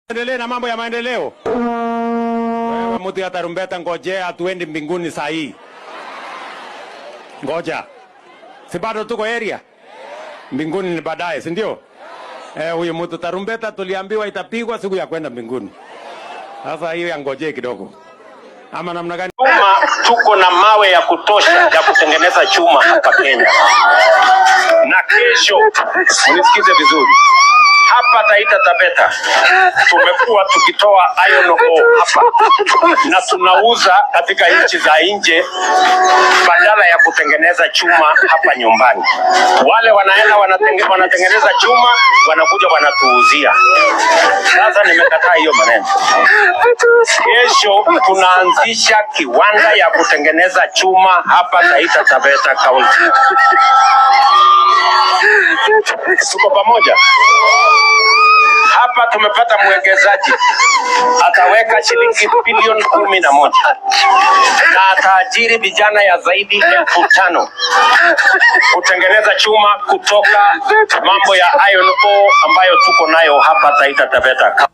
Endelee na mambo ya maendeleo. Wewe mtu ya tarumbeta, ngojea hatuendi mbinguni saa hii. Ngoja. Si bado tuko area? Mbinguni ni baadaye, si ndio? Huyu mtu tarumbeta tuliambiwa itapigwa siku ya kwenda mbinguni. Sasa hiyo yangojee kidogo. Ama namna gani? Tuko na mawe ya kutosha ya kutengeneza chuma hapa Kenya. Na kesho, unisikize vizuri. Hapa Taita Taveta tumekuwa tukitoa iron ore hapa na tunauza katika nchi za nje badala ya kutengeneza chuma hapa nyumbani. Wale wanaenda wanatengeneza chuma, wanakuja wanatuuzia. Sasa nimekataa hiyo maneno. Kesho tunaanzisha kiwanda ya kutengeneza chuma hapa Taita Taveta County. Tuko pamoja. Hapa tumepata mwekezaji ataweka shilingi bilioni 11 na ataajiri vijana ya zaidi ya 5,000 kutengeneza chuma kutoka mambo ya iron ore ambayo tuko nayo hapa Taita Taveta.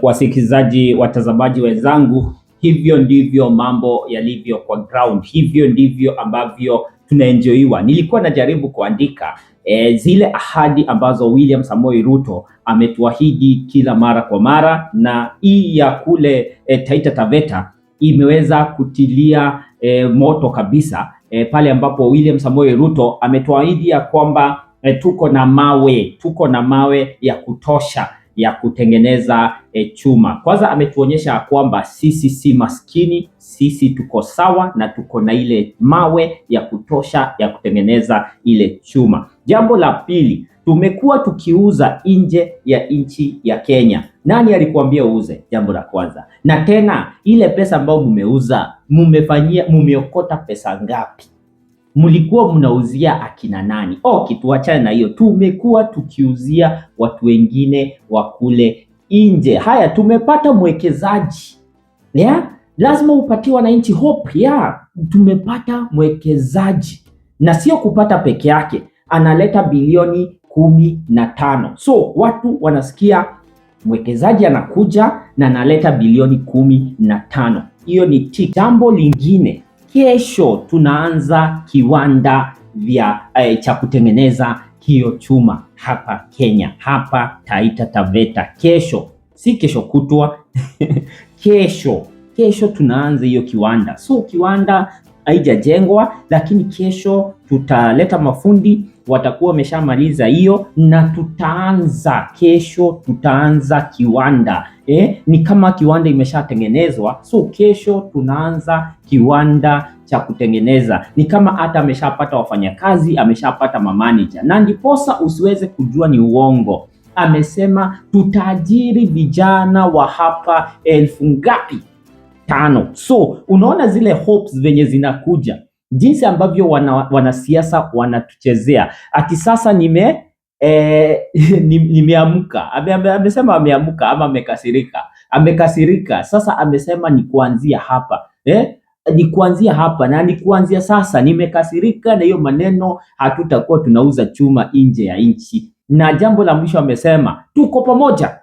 Wasikilizaji, watazamaji wenzangu, hivyo ndivyo mambo yalivyo kwa ground, hivyo ndivyo ambavyo tunaenjoyiwa. Nilikuwa najaribu kuandika zile ahadi ambazo William Samoei Ruto ametuahidi kila mara kwa mara, na hii ya kule Taita Taveta imeweza kutilia moto kabisa pale ambapo William Samoei Ruto ametuahidi ya kwamba tuko na mawe ya kutosha ya kutengeneza chuma. Kwanza ametuonyesha kwamba sisi si maskini, sisi tuko sawa na tuko na ile mawe ya kutosha ya kutengeneza ile chuma. Jambo la pili, tumekuwa tukiuza nje ya nchi ya Kenya. Nani alikuambia uuze? Jambo la kwanza. Na tena ile pesa ambayo mmeuza, mumeokota pesa ngapi? Mlikuwa mnauzia akina nani? Tuachane na hiyo. Tumekuwa tukiuzia watu wengine wa kule nje. Haya, tumepata mwekezaji. Lazima upatie wananchi hope. Tumepata mwekezaji. Na sio kupata peke yake. Analeta bilioni 15. So, watu wanasikia mwekezaji anakuja na analeta bilioni 15. Hiyo ni tiki. Jambo lingine, kesho tunaanza kiwanda cha kutengeneza hiyo chuma hapa Kenya, hapa Taita Taveta. Kesho, si kesho kutwa. Kesho tunaanza hiyo kiwanda. So kiwanda haijajengwa, lakini kesho tutaleta mafundi, watakuwa wameshamaliza hiyo, na kesho tutaanza kiwanda. Ni kama kiwanda imeshatengenezwa, so kesho tunaanza kiwanda cha kutengeneza. Ni kama hata ameshapata wafanyakazi, ameshapata mamanager, na ndiposa usiweze kujua ni uongo. Amesema tutaajiri vijana wa hapa 5,000. So unaona zile hopes venye zinakuja, jinsi ambavyo wanasiasa wanatuchezea. Ati sasa nimeamka. Amesema ameamka ama amekasirika. Sasa amesema ni kuanzia hapa. Ni kuanzia hapa na ni kuanzia sasa. Nimekasirika na hiyo maneno, hatutakuwa tunauza chuma nje ya nchi. Na jambo la mwisho amesema tuko pamoja.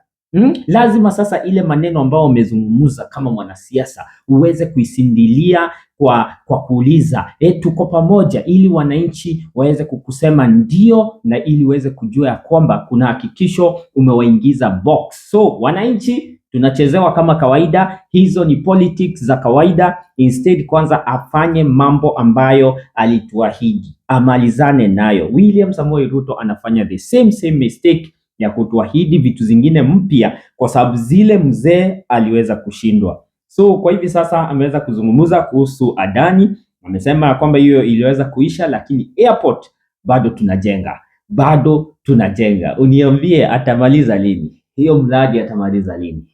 Lazima sasa ile maneno ambayo umezungumza kama mwanasiasa uweze kuisindilia kwa kuuliza tuko pamoja, ili wananchi waweze kukusema ndio, na ili uweze kujua ya kwamba kuna hakikisho umewaingiza box. So wananchi tunachezewa kama kawaida. Hizo ni politics za kawaida. Instead, kwanza afanye mambo ambayo alituahidi, amalizane nayo. William Samoei Ruto anafanya the same mistake ya kutuahidi vitu zingine mpya, kwa sababu zile mzee aliweza kushindwa. So kwa hivi sasa ameweza kuzungumza kuhusu Adani. Amesema kwamba hiyo iliweza kuisha, lakini airport bado tunajenga. Uniambie atamaliza lini? Hiyo mradi atamaliza lini?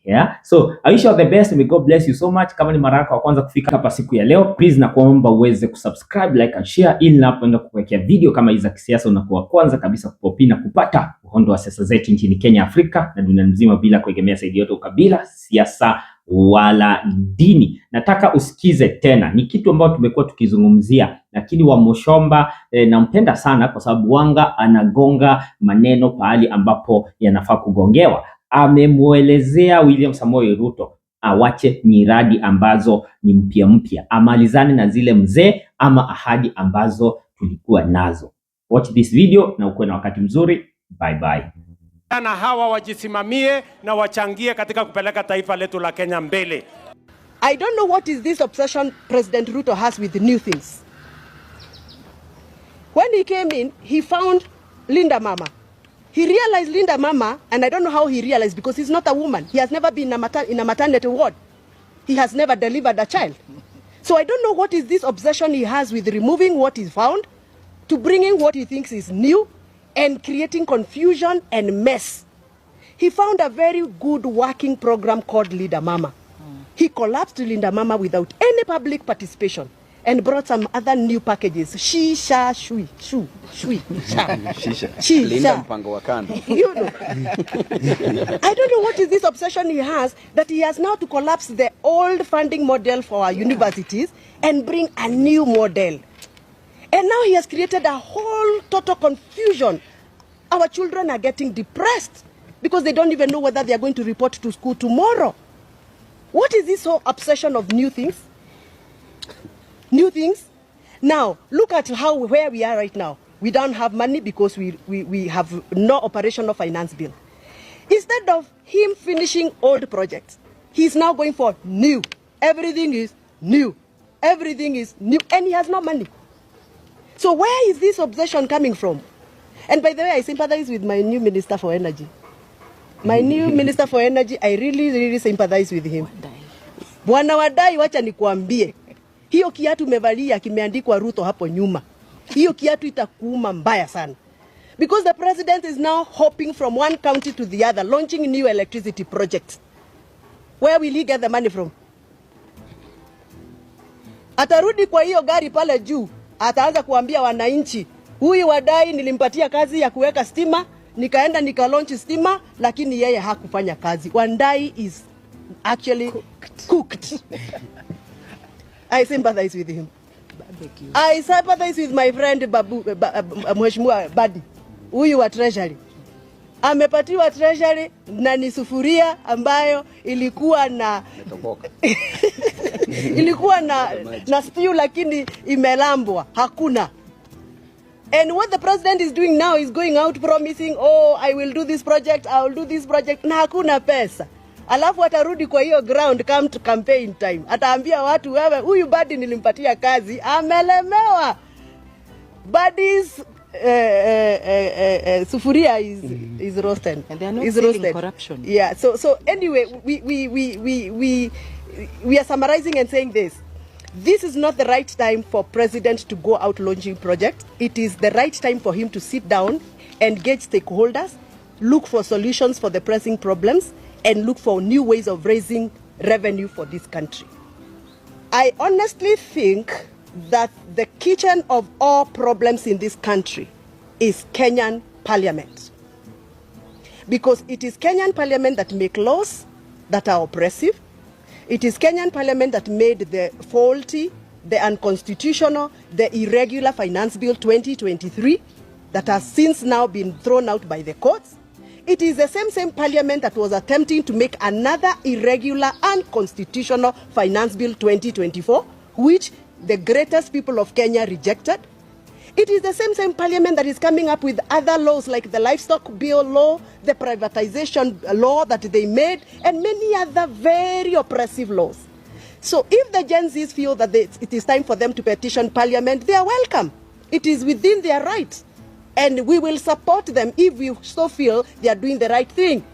So I wish you all the best. May God bless you so much. Kama ni mara yako ya kwanza kufika hapa siku ya leo, please na kuomba uweze kusubscribe, like and share, ili napoenda kuwekea video kama hizi za kisiasa unakuwa kwanza kabisa kupopi na kupata uhondo wa siasa zetu nchini Kenya, Afrika na dunia nzima, bila kuegemea saidi yote ukabila, siasa wala dini. Nataka usikize tena, ni kitu ambacho tumekuwa tukizungumzia, lakini wa Mushomba nampenda sana kwa sababu wanga anagonga maneno pahali ambapo yanafaa kugongewa. amemwelezea William Samoei Ruto awache miradi ambazo ni mpya, amalizane na zile mzee ama ahadi ambazo tulikuwa nazo. Watch this video na ukuwe na wakati mzuri. Bye bye. Na hawa wajisimamie na wachangie katika kupeleka taifa letu la Kenya mbele. I don't know what is this obsession President Ruto has with new things. When he came in, he found Linda Mama. He realized Linda Mama, and I don't know how he realized, because he's not a woman. He has never been in a maternity ward. He has never delivered a child. So I don't know what is this obsession he has with removing what he found to bringing what he thinks is new and creating confusion and mess. He found a very good working program called Linda Mama. He collapsed Linda Mama without any public participation and brought some other new packages. Shisha, shui, shu, shui, sha. Shisha. Linda mpango wa kando. You know. I don't know what is this obsession he has that he has now to collapse the old funding model for our universities and bring a new model. And now he has created a whole total confusion. Our children are getting depressed because they don't even know whether they are going to report to school tomorrow. What is this whole obsession of new things? New things? Now, look at where we are right now. We don't have money because we have no operational finance bill. Instead of him finishing old projects, he's now going for new. Everything is new. Everything is new. And he has no money. So where is this obsession coming from? And by the way, I sympathize with my new Minister for Energy. My new Minister for Energy, I really sympathize with him. Bwana Wadai, wacha nikuambie. Hiyo kiatu umevalia kimeandikwa Ruto hapo nyuma. Hiyo kiatu itakuuma mbaya sana. Because the president is now hopping from one county to the other, launching new electricity projects. Where will he get the money from? Atarudi kwa hiyo gari pale juu, ataanza kuambia wananchi, huyu Wadai nilimpatia kazi ya kuweka stima, nikaenda nikalaunch stima, lakini yeye hakufanya kazi. Wadai is actually cooked. I sympathize with him. I sympathize with my friend Mheshimiwa Badi, huyu wa Treasury. Amepatiwa Treasury na ni sufuria ambayo ilikuwa na ilikuwa na stew lakini imelambwa, hakuna. And what the president is doing now is going out promising, oh, I will do this project, I will do this project, na hakuna pesa. Alafu atarudi kwa hiyo ground come to campaign time. Ataambia watu, wewe huyu Badi nilimpatia kazi, amelemewa. Badi's sufuria is roasted. And they are not stealing corruption. Yeah. So anyway, we are summarizing and saying this. This is not the right time for president to go out launching projects. It is the right time for him to sit down, engage stakeholders, look for solutions for the pressing problems, and look for new ways of raising revenue for this country. I honestly think that the kitchen of all problems in this country is Kenyan parliament. Because it is Kenyan parliament that make laws that are oppressive. It is Kenyan parliament that made the faulty, the unconstitutional, the irregular Finance Bill 2023 that has since now been thrown out by the courts. It is the same parliament that was attempting to make another irregular, unconstitutional Finance Bill 2024, which the greatest people of Kenya rejected. It is the same parliament that is coming up with other laws like the livestock bill law, the privatization law that they made, and many other very oppressive laws. So if the Gen Zs feel that it is time for them to petition parliament, they are welcome. It is within their rights. And we will support them if we so feel they are doing the right thing.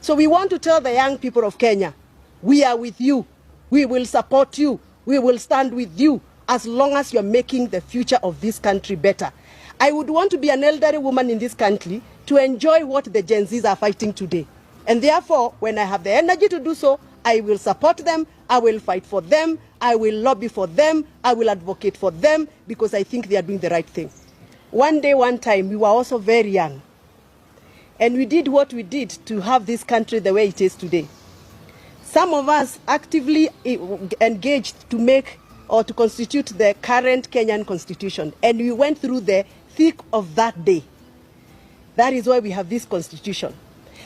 So we want to tell the young people of Kenya, we are with you. We will support you. We will stand with you as long as you're making the future of this country better. I would want to be an elderly woman in this country to enjoy what the Gen Zs are fighting today. And therefore, when I have the energy to do so, I will support them, I will fight for them, I will lobby for them, I will advocate for them, because I think they are doing the right thing. One day, one time, we were also very young. And we did what we did to have this country the way it is today. Some of us actively engaged to make or to constitute the current Kenyan constitution. And we went through the thick of that day. That is why we have this constitution.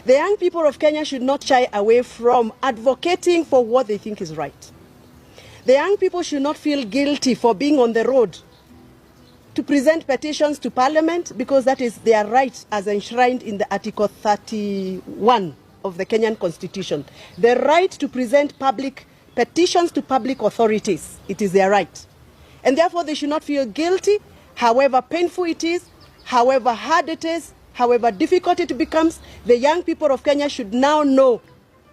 The young people of Kenya should not shy away from advocating for what they think is right. The young people should not feel guilty for being on the road to present petitions to Parliament, because that is their right as enshrined in the Article 31 of the Kenyan Constitution. The right to present public petitions to public authorities. It is their right. And therefore they should not feel guilty, however painful it is, however hard it is, however difficult it becomes. The young people of Kenya should now know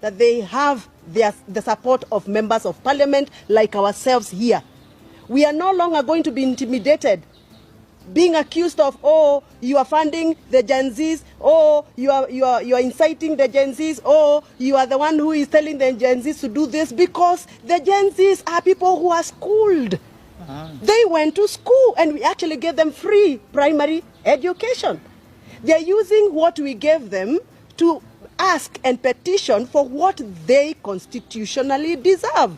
that they have the support of members of Parliament like ourselves here. We are no longer going to be intimidated, being accused of, oh, you are funding the Gen Zs, oh, you are inciting the Gen Zs, oh, you are the one who is telling the Gen Zs to do this, because the Gen Zs are people who are schooled. They went to school and we actually gave them free primary education. They are using what we gave them to ask and petition for what they constitutionally deserve.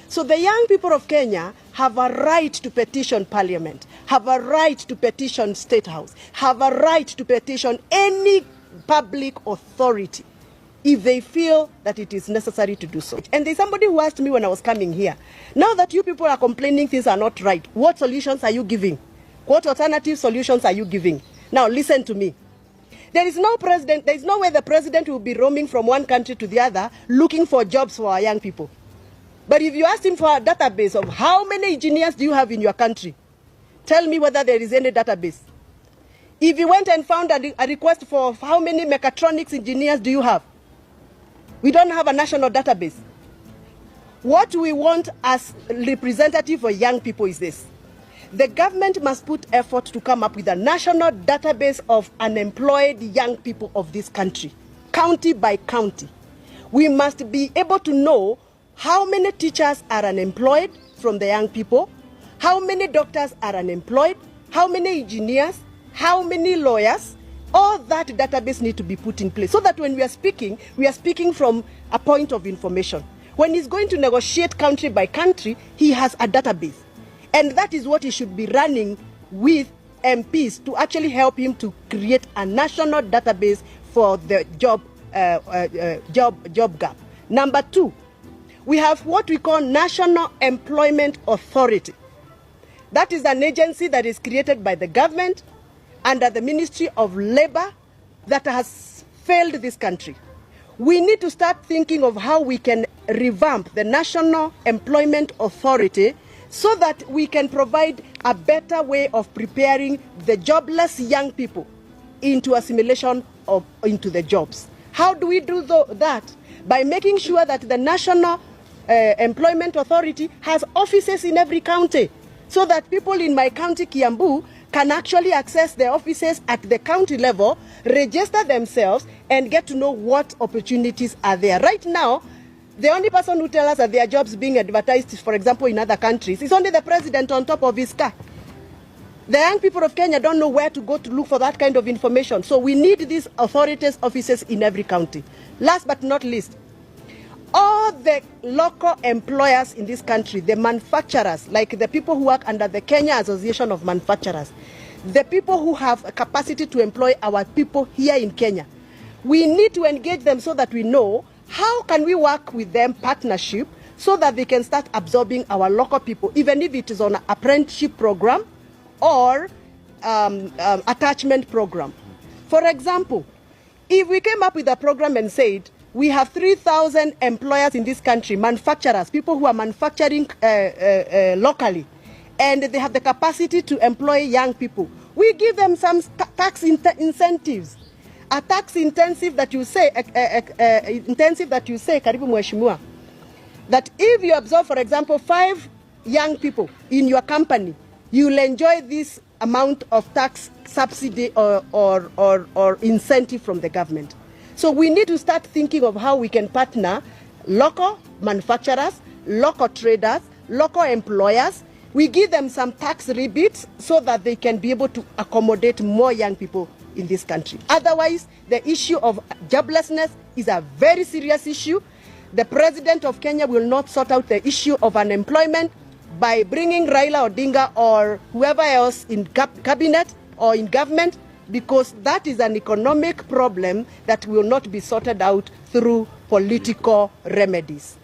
So the young people of Kenya have a right to petition Parliament, have a right to petition State House, have a right to petition any public authority if they feel that it is necessary to do so. And there's somebody who asked me when I was coming here, now that you people are complaining things are not right, what solutions are you giving? What alternative solutions are you giving? Now listen to me. There is no president, there is no way the president will be roaming from one country to the other looking for jobs for our young people. But if you ask him for a database of how many engineers do you have in your country, tell me whether there is any database. If you went and found a request for how many mechatronics engineers do you have, we don't have a national database. What we want as representative for young people is this. The government must put effort to come up with a national database of unemployed young people of this country, county by county. We must be able to know how many teachers are unemployed from the young people, how many doctors are unemployed, how many engineers, how many lawyers. All that database needs to be put in place so that when we are speaking from a point of information. When he's going to negotiate country by country, he has a database. And that is what he should be running with MPs to actually help him to create a national database for the job gap. Number two, we have what we call National Employment Authority. That is an agency that is created by the government under the Ministry of Labor that has failed this country. We need to start thinking of how we can revamp the National Employment Authority so that we can provide a better way of preparing the jobless young people into assimilation into the jobs. How do we do that? By making sure that the National Employment Authority has offices in every county, so that people in my county, Kiambu, can actually access the offices at the county level, register themselves, and get to know what opportunities are there. Right now, the only person who tells us that there are jobs being advertised, for example, in other countries, is only the president on top of his car. The young people of Kenya don't know where to go to look for that kind of information. So we need these authorities' offices in every county. Last but not least, all the local employers in this country, the manufacturers, like the people who work under the Kenya Association of Manufacturers, the people who have a capacity to employ our people here in Kenya, we need to engage them so that we know how can we work with them partnership so that they can start absorbing our local people, even if it is on an apprenticeship program or attachment program. For example, if we came up with a program and said, we have 3,000 employers in this country, manufacturers, people who are manufacturing locally, and they have the capacity to employ young people. We give them some tax incentives. A tax intensive that you say, Karibu Mheshimiwa, that if you absorb, for example, 5 young people in your company, you will enjoy this amount of tax subsidy or incentive from the government. So we need to start thinking of how we can partner local manufacturers, local traders, local employers. We give them some tax rebates so that they can be able to accommodate more young people in this country. Otherwise, the issue of joblessness is a very serious issue. The president of Kenya will not sort out the issue of unemployment by bringing Raila Odinga or whoever else in cabinet or in government because that is an economic problem that will not be sorted out through political remedies.